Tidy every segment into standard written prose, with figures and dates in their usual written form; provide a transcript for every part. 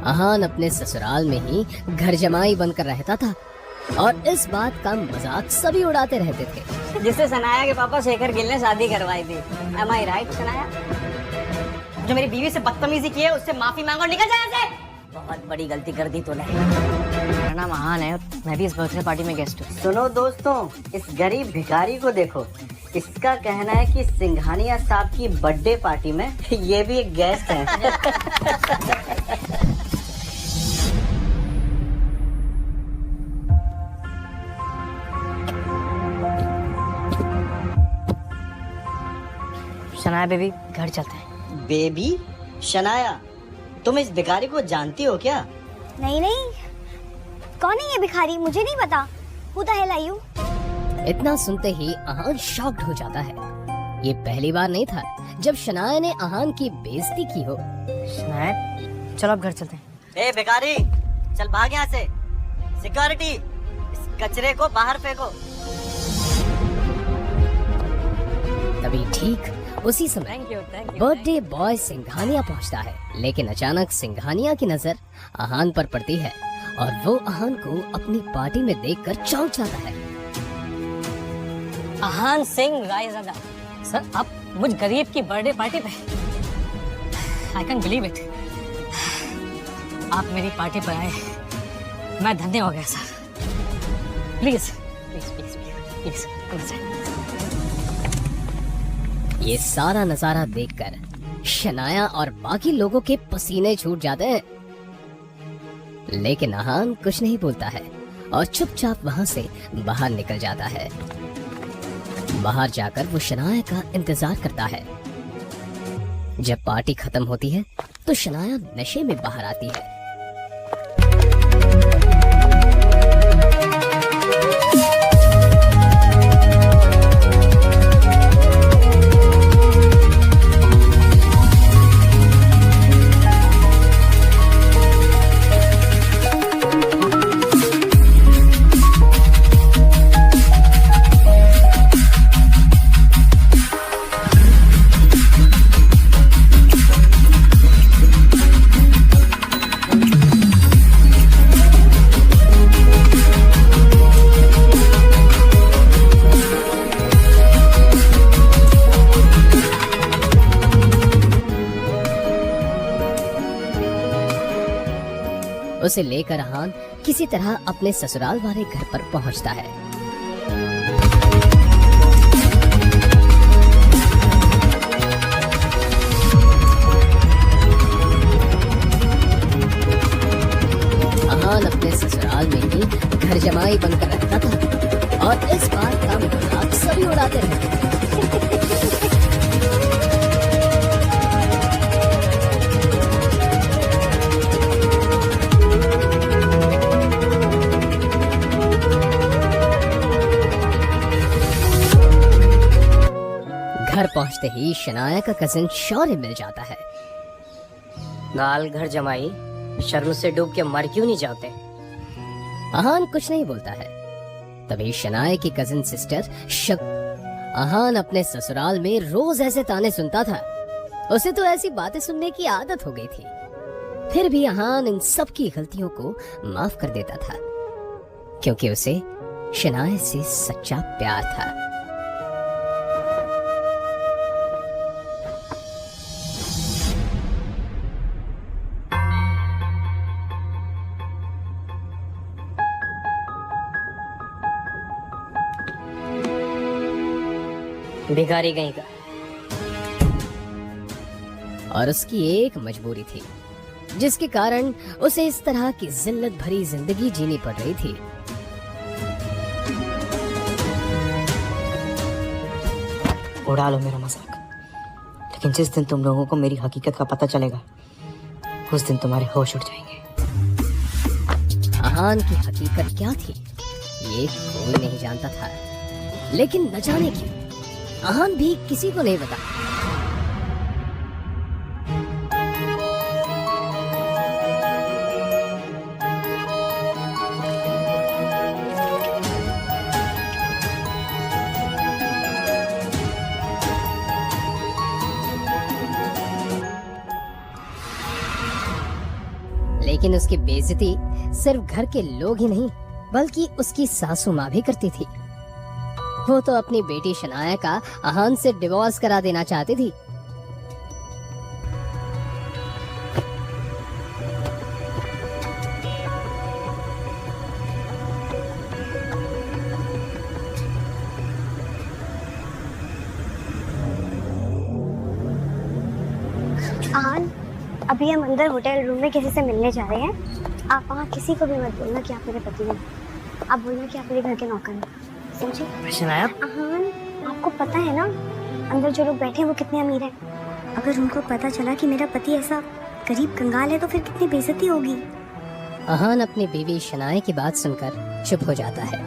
अहान अपने ससुराल में ही घर जमाई बनकर रहता था और इस बात का मजाक सभी उड़ाते रहते थे। जिससे सनाया के पापा शेखर गिल ने शादी करवाई थी। Am I right, Sanaya? जो मेरी बीवी से बदतमीजी की है उससे माफी मांगो और निकल जाए ऐसे। बहुत बड़ी गलती कर दी तूने। मेरा नाम अहान है, मैं भी इस बर्थडे पार्टी में गेस्ट हूँ। सुनो दोस्तों, इस गरीब भिखारी को देखो। इसका कहना है कि सिंघानिया साहब की बर्थडे पार्टी में ये भी एक गेस्ट है। शनाया बेबी, घर चलते हैं। बेबी? शनाया, तुम इस भिखारी को जानती हो क्या? नहीं नहीं, कौन है ये भिखारी? मुझे नहीं पता। Who the hell are you? इतना सुनते ही अहान शॉक्ड हो जाता है। ये पहली बार नहीं था जब शनाया ने अहान की बेइज्जती की हो। शनाया, चलो अब घर चलते हैं। ए भिखारी, चल भाग यहाँ से। सिक्योरिटी, इस कचरे को बाहर फेंको। तभी ठीक उसी समय thank you. Birthday boy Singhania पहुंचता है, लेकिन अचानक सिंघानिया की नजर अहान पर पड़ती है और वो अहान को अपनी पार्टी में देखकर चौंक जाता है। अहान सिंह रायज़ादा सर, आप मुझ गरीब की बर्थडे पार्टी पे। I can believe it. आप मेरी पार्टी पर आए, मैं धन्य हो गया sir. Please please please please please. ये सारा नजारा देखकर शनाया और बाकी लोगों के पसीने छूट जाते हैं, लेकिन अहान कुछ नहीं बोलता है और चुपचाप वहां से बाहर निकल जाता है। बाहर जाकर वो शनाया का इंतजार करता है। जब पार्टी खत्म होती है तो शनाया नशे में बाहर आती है। उसे लेकर अहान किसी तरह अपने ससुराल वाले घर पर पहुंचता है। अहान अपने ससुराल में ही घर जमाई बनकर रहता था और इस बात का मजाक सभी उड़ाते रहते थे। घर पहुंचते ही शनाया का कजिन शौर्य मिल जाता है। नाल घर जमाई, शर्म से डूब के मर क्यों नहीं जाते? अहान कुछ नहीं बोलता है। तभी शनाया की कजिन सिस्टर अहान अपने ससुराल में रोज ऐसे ताने सुनता था। उसे तो ऐसी बातें सुनने की आदत हो गई थी। फिर भी अहान इन सब की गलतियों को माफ कर देता था, क्योंकि उसे शनाया से सच्चा प्यार था। भिखारी कहीं का। और उसकी एक मजबूरी थी, जिसके कारण उसे इस तरह की जिल्लत भरी जिंदगी जीनी पड़ रही थी। उड़ा लो मेरा मजाक, लेकिन जिस दिन तुम लोगों को मेरी हकीकत का पता चलेगा, उस दिन तुम्हारे होश उड़ जाएंगे। अहान की हकीकत क्या थी ये कोई नहीं जानता था, लेकिन न जाने क्यों अहान भी किसी को नहीं बता। लेकिन उसकी बेइज्जती सिर्फ घर के लोग ही नहीं बल्कि उसकी सासू माँ भी करती थी। वो तो अपनी बेटी शनाया का अहान से डिवोर्स करा देना चाहती थी। आन, अभी हम अंदर होटल रूम में किसी से मिलने जा रहे हैं। आप वहाँ किसी को भी मत बोलना कि आप मेरे पति हैं। आप बोलना कि आप मेरे घर के नौकर हैं, समझे? शनाया, आन, आपको पता है ना अंदर जो लोग बैठे हैं वो कितने अमीर हैं। अगर उनको पता चला कि मेरा पति ऐसा गरीब कंगाल है तो फिर कितनी बेइज्जती होगी। अहान अपनी बीवी शनाया की बात सुनकर चुप हो जाता है।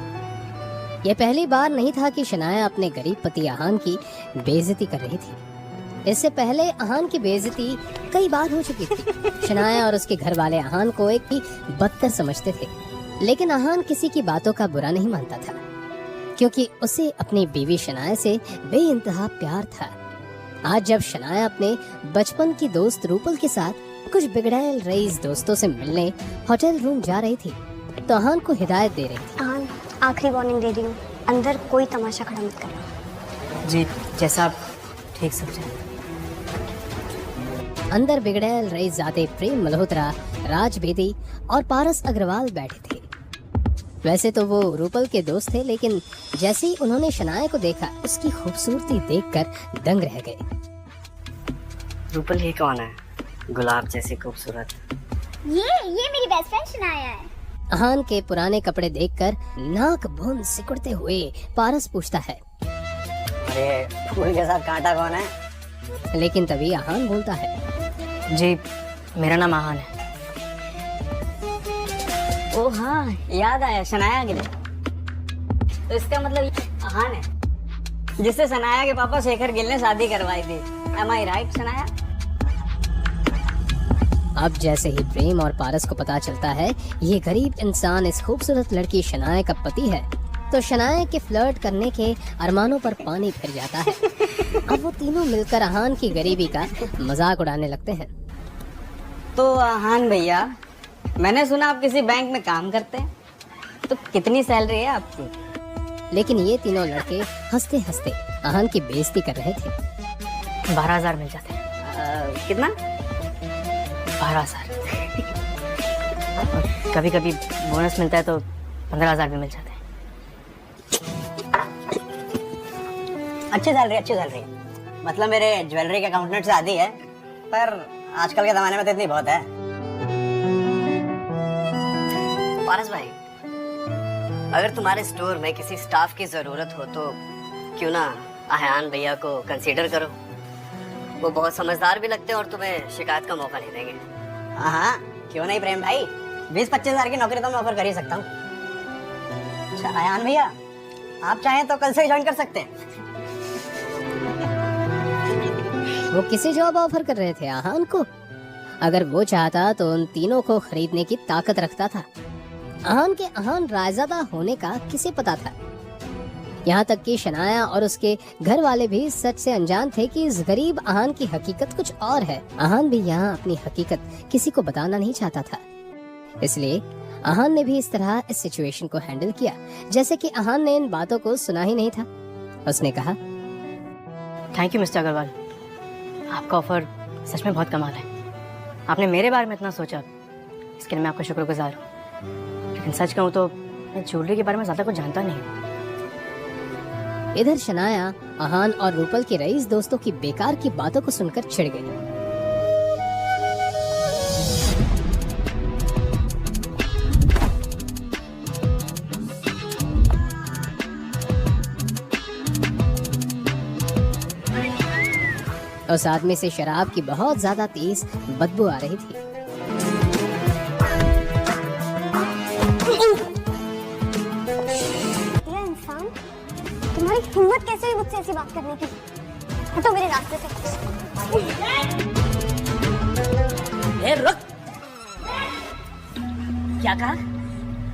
यह पहली बार नहीं था कि शनाया अपने गरीब पति अहान की बेइज्जती कर रही थी। इससे पहले अहान की बेइज्जती कई बार हो चुकी थी। शनाया और उसके घर वाले अहान को एक ही बदतर समझते थे, लेकिन अहान किसी की बातों का बुरा नहीं मानता था क्योंकि उसे अपनी बीवी शनाया से बेइंतहा प्यार था। आज जब शनाया अपने बचपन की दोस्त रूपल के साथ कुछ बिगड़ैल रईस दोस्तों से मिलने होटल रूम जा रही थी तो अहान को हिदायत दे रही थी। आन, आखिरी वार्निंग दे रही हूँ, अंदर कोई तमाशा खड़ा मत करना। जी जैसा आप ठीक समझे। अंदर बिगड़ैल रईसजादे प्रेम मल्होत्रा, राज बेदी और पारस अग्रवाल बैठे थे। वैसे तो वो रूपल के दोस्त थे, लेकिन जैसे ही उन्होंने शनाया को देखा उसकी खूबसूरती देखकर दंग रह गए। रूपल ये कौन है? गुलाब जैसी खूबसूरत। ये मेरी बेस्ट फ्रेंड शनाया है। अहान के पुराने कपड़े देखकर नाक भून सिकुड़ते हुए पारस पूछता है, अरे फूल के साथ कांटा कौन है? लेकिन तभी अहान बोलता है, जी मेरा नाम आहान है। ओ हाँ, याद आया, शनाया गिरे। तो इसका मतलब ये अहान है जिससे शनाया के पापा शेखर गिल ने शादी करवाई थी। Am I right, Shanaya? अब जैसे ही प्रेम और पारस को पता चलता है ये गरीब इंसान इस खूबसूरत लड़की शनाया का पति है तो शनाया के फ्लर्ट करने के अरमानों पर पानी फिर जाता है। अब वो तीनों मिलकर अहान की गरीबी का मजाक उड़ाने लगते हैं। तो अहान भैया, मैंने सुना आप किसी बैंक में काम करते हैं, तो कितनी सैलरी है आपकी? लेकिन ये तीनों लड़के हंसते हंसते अहान की बेइज्जती कर रहे थे। 12,000 मिल जाते हैं। कितना? 12,000। कभी कभी बोनस मिलता है तो 15,000 भी मिल जाते हैं। अच्छी सैलरी। मतलब मेरे ज्वेलरी के अकाउंटेंट से आधी है, पर आजकल के जमाने में तो इतनी बहुत है। पारस भाई, अगर तुम्हारे स्टोर में किसी स्टाफ की जरूरत हो तो क्यों ना अहान भैया को कंसीडर करो। वो बहुत समझदार भी लगते हैं और तुम्हें शिकायत का मौका नहीं देंगे। हाँ, क्यों नहीं प्रेम भाई, 20-25 हजार की नौकरी तो मैं ऑफर कर ही सकता हूँ। अच्छा अहान भैया, आप चाहें तो कल से ज्वाइन कर सकते हैं। वो किसे जॉब ऑफर कर रहे थे अहान को? अगर वो चाहता तो उन तीनों को खरीदने की ताकत रखता था। अहान के अहान रायजादा होने का किसे पता था? यहाँ तक कि शनाया और उसके घर वाले भी सच से अनजान थे कि इस गरीब अहान की हकीकत कुछ और है। अहान भी यहाँ अपनी हकीकत किसी को बताना नहीं चाहता था, इसलिए अहान ने भी इस तरह इस सिचुएशन को हैंडल किया जैसे कि अहान ने इन बातों को सुना ही नहीं था। उसने कहा, थैंक यू मिस्टर अग्रवाल, आपका ऑफर सच में बहुत कमाल है। आपने मेरे बारे में इतना सोचा, इसके लिए मैं आपका शुक्रगुजार हूँ। लेकिन सच कहूँ तो मैं ज्वेलरी के बारे में ज्यादा कुछ जानता नहीं हूँ। इधर शनाया अहान और रूपल के रईस दोस्तों की बेकार की बातों को सुनकर चिढ़ गई। उस आदमी से शराब की बहुत ज्यादा तेज बदबू आ रही थी। ये इंसान, तुम्हारी हिम्मत कैसे हुई मुझसे ऐसी बात करने की? हटो मेरे रास्ते से। ए रुक, क्या कहा?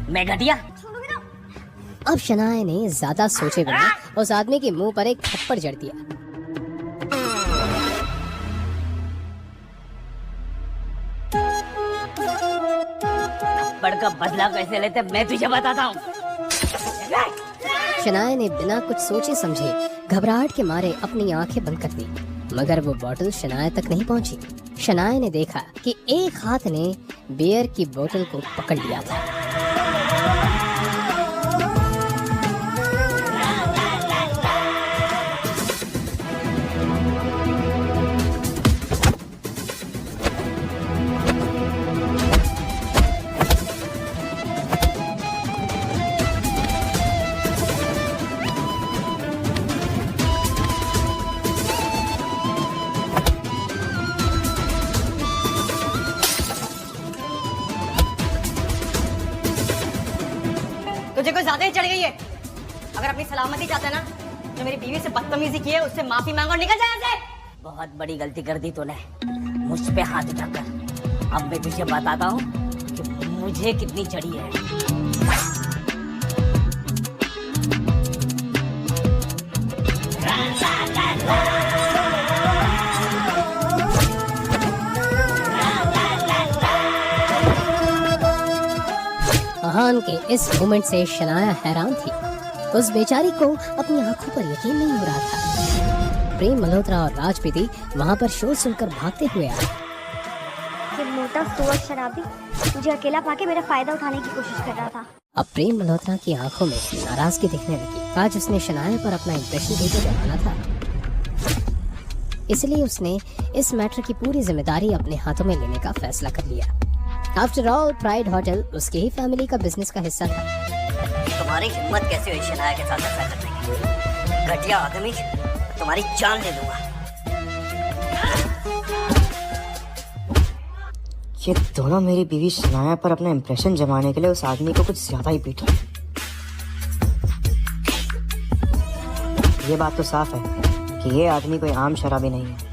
मैं घटिया? छोड़ोगे ना? अब शनाया ने ज्यादा सोचे बिना उस आदमी के मुंह पर एक थप्पड़ जड़ दिया। थप्पड़ का बदला कैसे लेते मैं तुझे बताता हूँ। शनाया ने बिना कुछ सोचे समझे घबराहट के मारे अपनी आंखें बंद कर दी, मगर वो बोतल शनाया तक नहीं पहुंची। शनाया ने देखा कि एक हाथ ने बियर की बोतल को पकड़ लिया था। तुझे कोई ज्यादा ही चढ़ गई है। अगर अपनी सलामती चाहता है ना, जो मेरी बीवी से बदतमीजी की है उससे माफी मांगो और निकल जाए यहाँ से। बहुत बड़ी गलती कर दी तूने, मुझ पे हाथ उठाकर। अब मैं तुझे बताता हूँ कि मुझे कितनी चढ़ी है। अहान के इस मोमेंट से शनाया हैरान थी। उस बेचारी को अपनी आंखों पर यकीन नहीं हो रहा था। प्रेम मल्होत्रा और राज बेदी वहाँ पर शोर सुनकर भागते हुए आए। ये मोटा सुअर शराबी मुझे अकेला पाके मेरा फायदा उठाने की कोशिश कर रहा था। अब प्रेम मल्होत्रा की आंखों में नाराजगी दिखने लगी। आज उसने शनाया पर अपना इंप्रेशन देकर जमाना था, इसलिए उसने इस मैटर की पूरी जिम्मेदारी अपने हाथों में लेने का फैसला कर लिया। आफ्टर ऑल प्राइड होटल उसके ही फैमिली का बिजनेस का हिस्सा था। तुम्हारी हिम्मत कैसे हुई शनाया के साथ ऐसा करने की? घटिया आदमी, तुम्हारी जान ले लूंगा। ये दोनों मेरी बीवी शनाया पर अपना इंप्रेशन जमाने के लिए उस आदमी को कुछ ज्यादा ही पीटा। ये बात तो साफ है कि ये आदमी कोई आम शराबी नहीं है।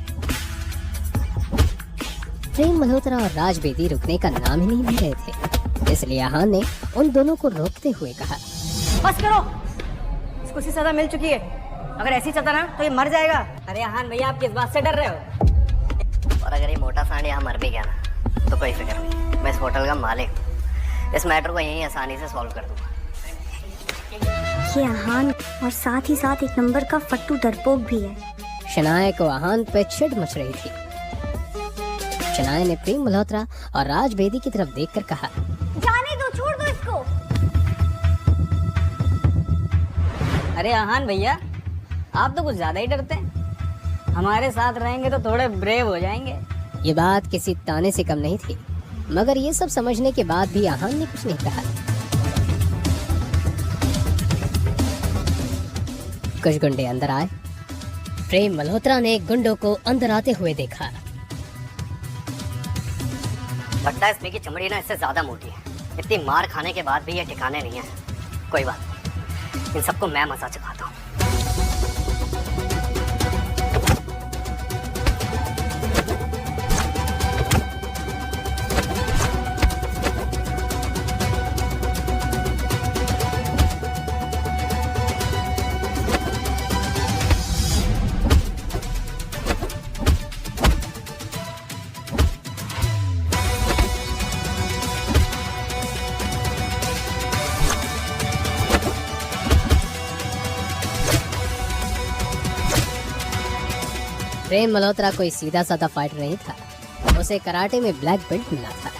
प्रेम मल्होत्रा और राज बेदी रुकने का नाम ही नहीं ले रहे थे, इसलिए अहान ने उन दोनों को रोकते हुए कहा, बस करो, इसको सी सजा मिल चुकी है। अगर ऐसी चलता ना तो ये मर जाएगा। अरे अहान भैया, आप किस बात से डर रहे हो? और अगर ये मोटा सांड यहाँ मर भी गया ना तो कोई फिक्र नहीं, मैं इस होटल का मालिक हूँ। इस मैटर को यहीं आसानी से सॉल्व कर दूंगा। ये अहान और साथ ही साथ एक नंबर का फट्टू डरपोक भी है। शनाया को अहान पे चिढ़ मच रही थी। शनाया ने प्रेम मल्होत्रा और राज बेदी की तरफ देखकर कहा, जाने दो, छोड़ दो इसको। अरे अहान भैया, आप तो कुछ ज्यादा ही डरते हैं। हमारे साथ रहेंगे तो थोड़े ब्रेव हो जाएंगे। ये बात किसी ताने से कम नहीं थी, मगर ये सब समझने के बाद भी अहान ने कुछ नहीं कहा। कुछ गुंडे अंदर आए। प्रेम मल्होत्रा ने गुंडों को अंदर आते हुए देखा। लगता है इसमें की चमड़ी ना इससे ज्यादा मोटी है। इतनी मार खाने के बाद भी ये ठिकाने नहीं है। कोई बात नहीं, इन सबको मैं मजा चखाता हूँ। प्रेम मल्होत्रा कोई सीधा साधा फाइटर नहीं था, उसे कराटे में ब्लैक बेल्ट मिला था।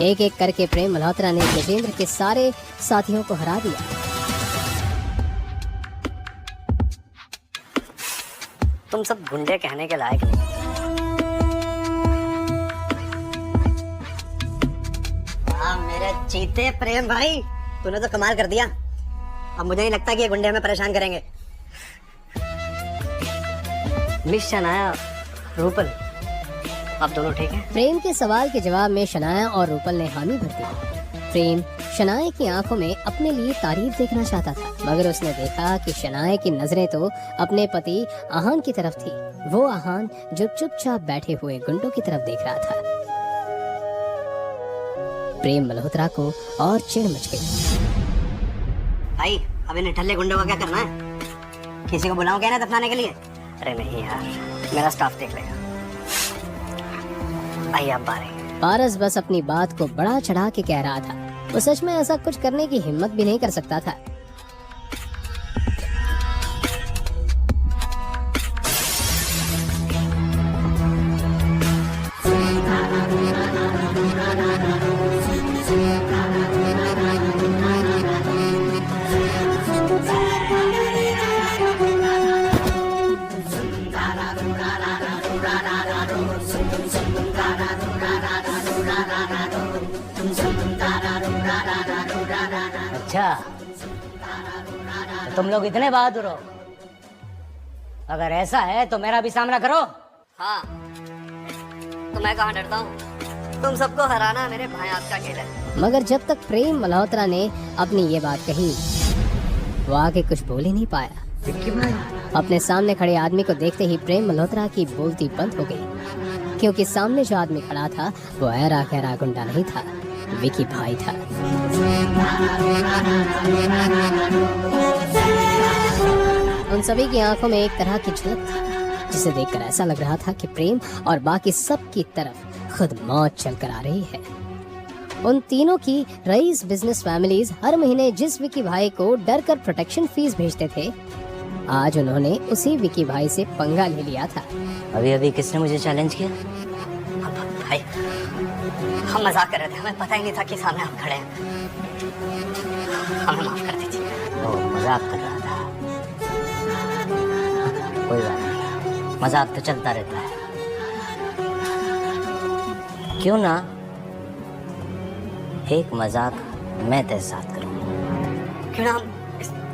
एक एक करके प्रेम मल्होत्रा ने गजेंद्र के सारे साथियों को हरा दिया। तुम सब गुंडे कहने के लायक नहीं। मेरे चीते प्रेम भाई, तूने तो कमाल कर दिया। अब मुझे नहीं लगता कि ये गुंडे हमें परेशान करेंगे। मिस शनाया, रूपल, आप दोनों ठीक हैं? प्रेम के सवाल के जवाब में शनाया और रूपल ने हामी भर दी। प्रेम शनाया की आंखों में अपने लिए तारीफ देखना चाहता था, मगर उसने देखा कि शनाया की नजरें तो अपने पति अहान की तरफ थी। वो अहान जो चुपचाप बैठे हुए गुंडों की तरफ देख रहा था। प्रेम मल्होत्रा को और चिढ़ मच गई। भाई, अब इन ठल्ले गुंडों का क्या करना है? किसी को बुलाऊं क्या ना दफनाने के लिए? अरे नहीं यार, मेरा स्टाफ देख लेगा। आइए आप बाहर। पारस बस अपनी बात को बड़ा चढ़ा के कह रहा था। वो सच में ऐसा कुछ करने की हिम्मत भी नहीं कर सकता था। अच्छा, तो तुम लोग इतने बहादुर हो? अगर ऐसा है तो मेरा भी सामना करो। हाँ, तो मैं कहाँ डरता हूँ? तुम सबको हराना मेरे भाई आपका खेल है। मगर जब तक प्रेम मल्होत्रा ने अपनी ये बात कही, वो आगे कुछ बोल ही नहीं पाया। अपने सामने खड़े आदमी को देखते ही प्रेम मल्होत्रा की बोलती बंद हो गई, क्योंकि सामने जो आदमी खड़ा था वो ऐरा खैरा गुंडा नहीं था, विकी भाई था। उन सभी की आंखों में एक तरह की झलक थी, जिसे देखकर ऐसा लग रहा था कि प्रेम और बाकी सब की तरफ खुद मौत चलकर आ रही है। उन तीनों की रईस बिजनेस फैमिलीज हर महीने जिस विकी भाई को डर कर प्रोटेक्शन फीस भेजते थे, आज उन्होंने उसी विकी भाई से पंगा ले लिया था। अभी अभी किसने मुझे चैलेंज किया? भाई, हम मजाक कर रहे थे, हमें पता ही नहीं था कि सामने आप खड़े हैं। हमें माफ कर दीजिए। ओ, मजाक कर रहा था। कोई बात नहीं, मजाक तो चलता रहता है। क्यों ना एक मजाक मैं तेरे साथ करूं? क्यों ना हम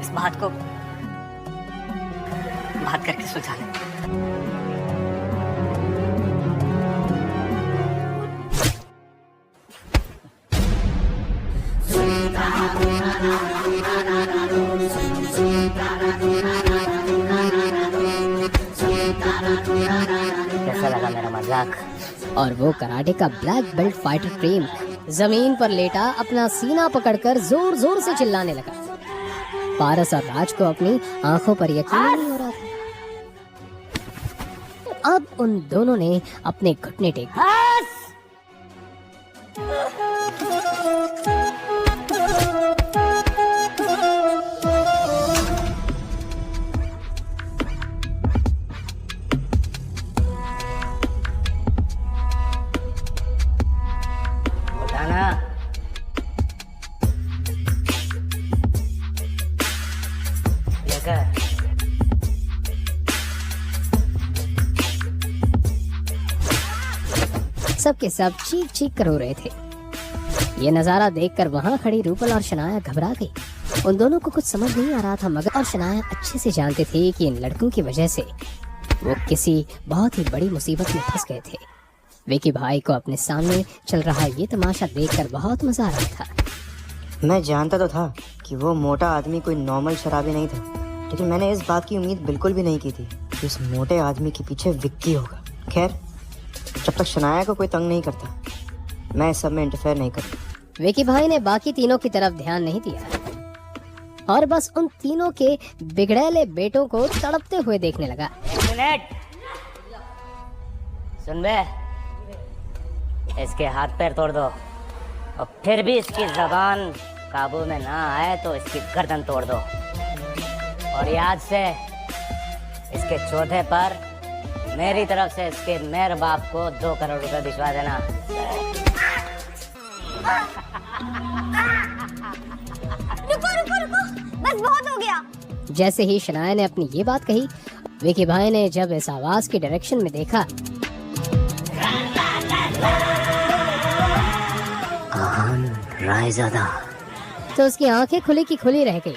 इस बात को बात करके सुलझा लें। कैसा लगा मेरा मजाक? और वो कराटे का ब्लैक बेल्ट फाइटर प्रेम जमीन पर लेटा अपना सीना पकड़कर जोर जोर से चिल्लाने लगा। पारस और राज को अपनी आंखों पर यकीन नहीं हो रहा था। अब उन दोनों ने अपने घुटने टेक बताना। लेकर सबके सब चीख चीख कर रो रहे थे। ये नजारा देखकर वहाँ खड़ी रूपल और शनाया घबरा गई। उन दोनों को कुछ समझ नहीं आ रहा था, मगर और शनाया अच्छे से जानते थे कि इन लड़कों की वजह से वो किसी बहुत ही बड़ी मुसीबत में फंस गए थे। विकी भाई को अपने सामने चल रहा ये तमाशा देखकर बहुत मजा आ रहा था। मैं जानता तो था कि वो मोटा आदमी कोई नॉर्मल शराबी नहीं था, लेकिन मैंने इस बात की उम्मीद बिल्कुल भी नहीं की थी कि उस मोटे आदमी के पीछे विक्की होगा। खैर, जब तक शनाया को कोई तंग नहीं करता, मैं इस सब में इंटरफेयर नहीं करता। विकी भाई ने बाकी तीनों की तरफ ध्यान नहीं दिया और बस उन तीनों के बिगड़ैले बेटों को तड़पते हुए देखने लगा। एक मिनट सुन बे, इसके हाथ पैर तोड़ दो और फिर भी इसकी जबान काबू में ना आए तो इसकी गर्दन तोड़ दो। और याद से इसके चौथे पर मेरी तरफ से इसके मेरे बाप को 2 करोड़ रुपए भिजवा देना। रुको रुको रुको, बस बहुत हो गया। जैसे ही शनाया ने अपनी ये बात कही, विकी भाई ने जब इस आवाज की डायरेक्शन में देखा रायज़ादा, तो उसकी आंखें खुली की खुली रह गई।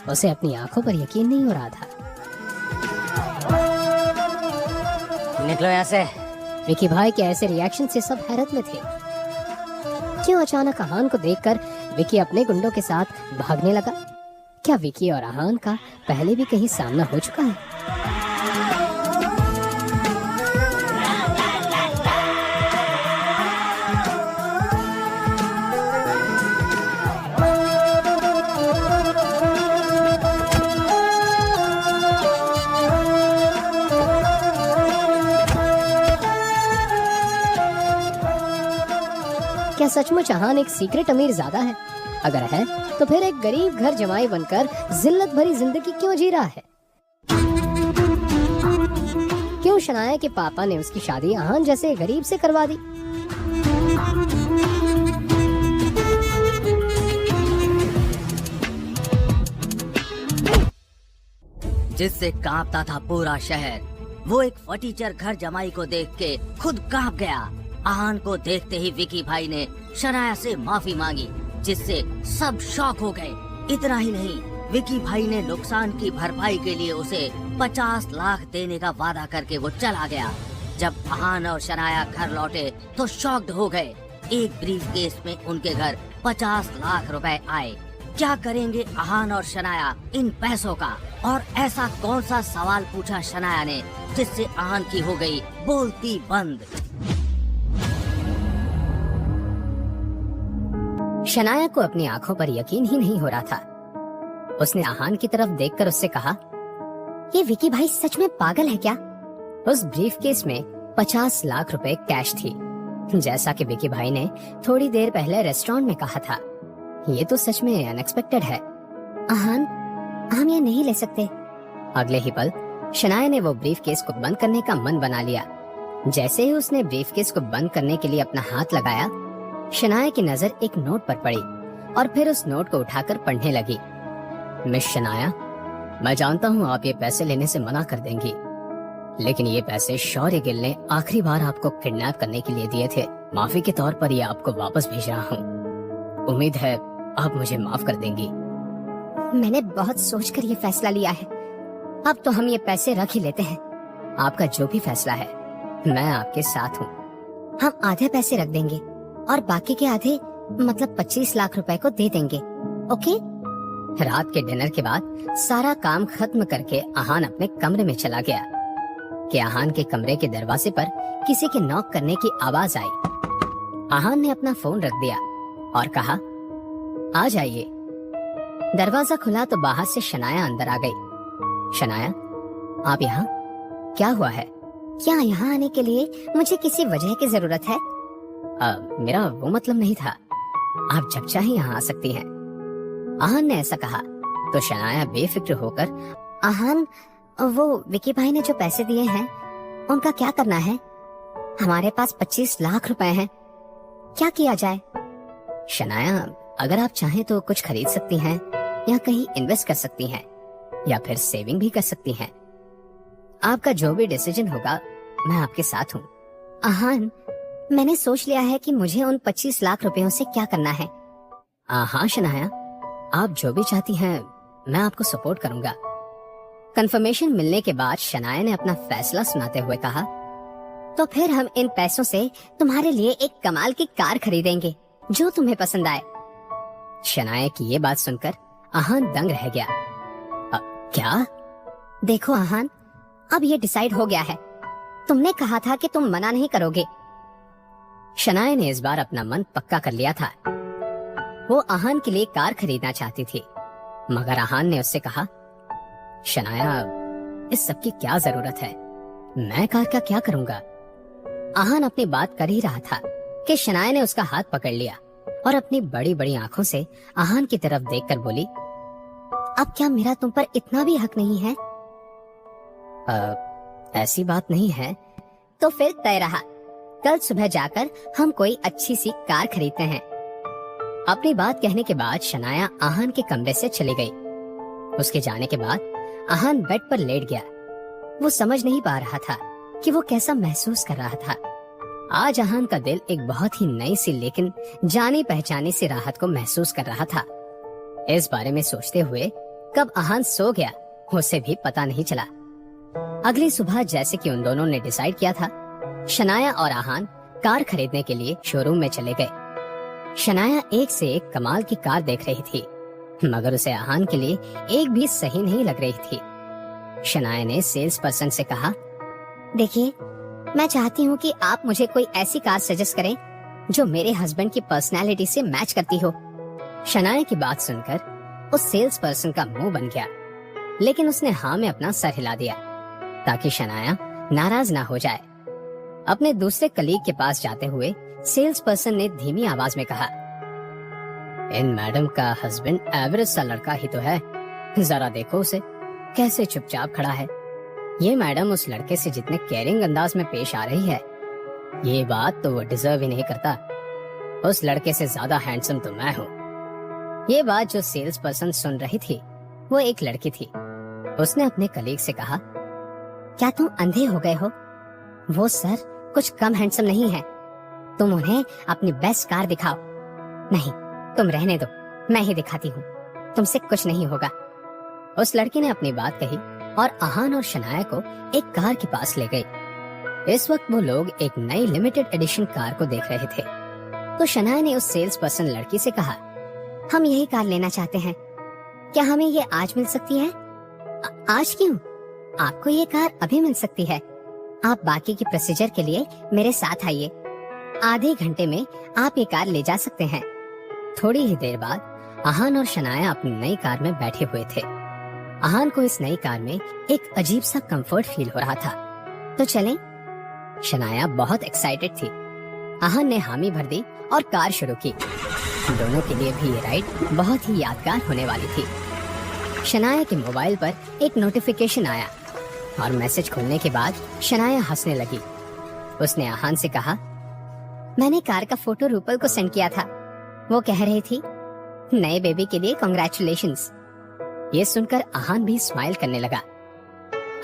उसे अपनी आंखों पर यकीन नहीं हो रहा था। निकलो यहाँ से। विकी भाई के ऐसे रिएक्शन से सब हैरत में थे। क्यों अचानक आहान को देखकर विकी अपने गुंडों के साथ भागने लगा? क्या विकी और आहान का पहले भी कहीं सामना हो चुका है? क्या सचमुच अहान एक सीक्रेट अमीर ज़्यादा है? अगर है तो फिर एक गरीब घर जमाई बनकर जिल्लत भरी जिंदगी क्यों जी रहा है? क्यों शनाया के पापा ने उसकी शादी अहान जैसे गरीब से करवा दी? जिससे कांपता था पूरा शहर, वो एक फटीचर घर जमाई को देख के खुद कांप गया। अहान को देखते ही विकी भाई ने शनाया से माफी मांगी, जिससे सब शॉक हो गए। इतना ही नहीं, विकी भाई ने नुकसान की भरपाई के लिए उसे 50 लाख देने का वादा करके वो चला गया। जब अहान और शनाया घर लौटे तो शॉक्ड हो गए। एक ब्रीफ केस में उनके घर 50 लाख रुपए आए। क्या करेंगे अहान और शनाया इन पैसों का? और ऐसा कौन सा सवाल पूछा शनाया ने जिससे अहान की हो गई बोलती बंद। शनाया को अपनी आंखों पर यकीन ही नहीं हो रहा था। उसने अहान की तरफ देखकर उससे कहा, ये विकी भाई सच में पागल है क्या? उस ब्रीफ केस में 50 लाख रुपए कैश थी, जैसा कि विकी भाई ने थोड़ी देर पहले रेस्टोरेंट में कहा था। ये तो सच में अनएक्सपेक्टेड है। अहान, हम ये नहीं ले सकते। अगले ही पल शनाया ने वो ब्रीफ केस को बंद करने का मन बना लिया। जैसे ही उसने ब्रीफ केस को बंद करने के लिए अपना हाथ लगाया, शनाया की नजर एक नोट पर पड़ी और फिर उस नोट को उठाकर पढ़ने लगी। मिस शनाया, मैं जानता हूँ आप ये पैसे लेने से मना कर देंगी, लेकिन ये पैसे शौर्य गिल ने आखिरी बार आपको किडनैप करने के लिए दिए थे। माफी के तौर पर ये आपको वापस भेज रहा हूँ। उम्मीद है आप मुझे माफ कर देंगी। मैंने बहुत सोचकर ये फैसला लिया है। अब तो हम ये पैसे रख ही लेते हैं। आपका जो भी फैसला है, मैं आपके साथ हूँ। हम आधे पैसे रख देंगे और बाकी के आधे मतलब 25 लाख रुपए को दे देंगे। ओके? रात के डिनर के बाद सारा काम खत्म करके अहान अपने कमरे में चला गया कि अहान के कमरे के दरवाजे पर किसी के नॉक करने की आवाज आई। अहान ने अपना फोन रख दिया और कहा, आ जाइए। दरवाजा खुला तो बाहर से शनाया अंदर आ गई। शनाया, आप यहाँ? क्या हुआ है? क्या यहाँ आने के लिए मुझे किसी वजह की जरूरत है? मेरा वो मतलब नहीं था। आप जब चाहे यहाँ आ सकती हैं। अहान ने ऐसा कहा तो शनाया बेफिक्र होकर, अहान, वो विकी भाई ने जो पैसे दिए हैं उनका क्या करना है? हमारे पास 25 लाख रुपए हैं, क्या किया जाए? शनाया, अगर आप चाहें तो कुछ खरीद सकती हैं या कहीं इन्वेस्ट कर सकती हैं या फिर सेविंग भी कर सकती हैं। आपका जो भी डिसीजन होगा, मैं आपके साथ हूँ। अहान, मैंने सोच लिया है कि मुझे उन 25 लाख रुपयों से क्या करना है। हाँ शनाया, आप जो भी चाहती हैं मैं आपको सपोर्ट करूंगा। कंफर्मेशन मिलने के बाद शनाया ने अपना फैसला सुनाते हुए कहा, तो फिर हम इन पैसों से तुम्हारे लिए एक कमाल की कार खरीदेंगे जो तुम्हें पसंद आए। शनाया की ये बात सुनकर अहान दंग रह गया। क्या? देखो अहान, अब ये डिसाइड हो गया है। तुमने कहा था कि तुम मना नहीं करोगे। शनाया ने इस बार अपना मन पक्का कर लिया था। वो अहान के लिए कार खरीदना चाहती थी, मगर अहान ने उससे कहा, शनाया, इस सब की क्या जरूरत है? मैं कार का क्या करूंगा? अहान अपनी बात कर ही रहा था कि शनाया ने उसका हाथ पकड़ लिया और अपनी बड़ी बड़ी आंखों से अहान की तरफ देखकर बोली, अब क्या मेरा तुम पर इतना भी हक नहीं है? ऐसी बात नहीं है। तो फिर तय रहा, कल सुबह जाकर हम कोई अच्छी सी कार खरीदते हैं। अपनी बात कहने के बाद शनाया अहान के कमरे से चली गई। उसके जाने के बाद अहान बेड पर लेट गया। वो समझ नहीं पा रहा था कि वो कैसा महसूस कर रहा था। आज अहान का दिल एक बहुत ही नई सी लेकिन जानी पहचानी सी राहत को महसूस कर रहा था। इस बारे में सोचते हुए कब अहान सो गया उसे भी पता नहीं चला। अगली सुबह जैसे कि उन दोनों ने डिसाइड किया था, शनाया और अहान कार खरीदने के लिए शोरूम में चले गए। शनाया एक से एक कमाल की कार देख रही थी, मगर उसे अहान के लिए एक भी सही नहीं लग रही थी। शनाया ने सेल्स पर्सन से कहा, देखिए, मैं चाहती हूँ कि आप मुझे कोई ऐसी कार सजेस्ट करें जो मेरे हस्बैंड की पर्सनालिटी से मैच करती हो। शनाया की बात सुनकर उस सेल्स पर्सन का मुंह बन गया, लेकिन उसने हाँ में अपना सर हिला दिया ताकि शनाया नाराज ना हो जाए। अपने दूसरे कलीग के पास जाते हुए सेल्स पर्सन ने धीमी आवाज में कहा, इन मैडम का हस्बैंड एवरेज सा लड़का ही तो है, जरा देखो उसे कैसे चुपचाप खड़ा है। ये मैडम उस लड़के से जितने केयरिंग अंदाज में पेश आ रही है, ये बात तो वो डिजर्व ही नहीं करता। उस लड़के से ज्यादा हैंडसम तो मैं हूँ। ये बात जो सेल्स पर्सन सुन रही थी वो एक लड़की थी। उसने अपने कलीग से कहा, क्या तुम अंधे हो गए हो? वो सर कुछ कम हैंडसम नहीं है, तुम उन्हें अपनी बेस्ट कार दिखाओ। नहीं, तुम रहने दो, मैं ही दिखाती हूँ, तुमसे कुछ नहीं होगा। उस लड़की ने अपनी बात कही और आहान और शनाया को एक कार के पास ले गई। इस वक्त वो लोग एक नई लिमिटेड एडिशन कार को देख रहे थे। तो शनाया ने उस सेल्स पर्सन लड़की से कहा, हम यही कार लेना चाहते हैं, क्या हमें ये आज मिल सकती है? आज क्यों? आपको ये कार अभी मिल सकती है। आप बाकी की प्रोसीजर के लिए मेरे साथ आइए, आधे घंटे में आप ये कार ले जा सकते हैं। थोड़ी ही देर बाद आहान और शनाया अपनी नई कार में बैठे हुए थे। आहान को इस नई कार में एक अजीब सा कंफर्ट फील हो रहा था। तो चलें? शनाया बहुत एक्साइटेड थी। आहान ने हामी भर दी और कार शुरू की। दोनों के लिए भी ये राइड बहुत ही यादगार होने वाली थी। शनाया के मोबाइल पर एक नोटिफिकेशन आया और मैसेज खुलने के बाद शनाया हंसने लगी। उसने आहान से कहा, मैंने कार का फोटो रूपल को सेंड किया था, वो कह रही थी नए बेबी के लिए कांग्रेचुलेशंस। ये सुनकर आहान भी स्माइल करने लगा।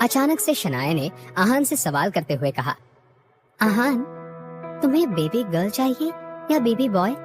अचानक से शनाया ने आहान से सवाल करते हुए कहा, आहान, तुम्हें बेबी गर्ल चाहिए या बेबी बॉय?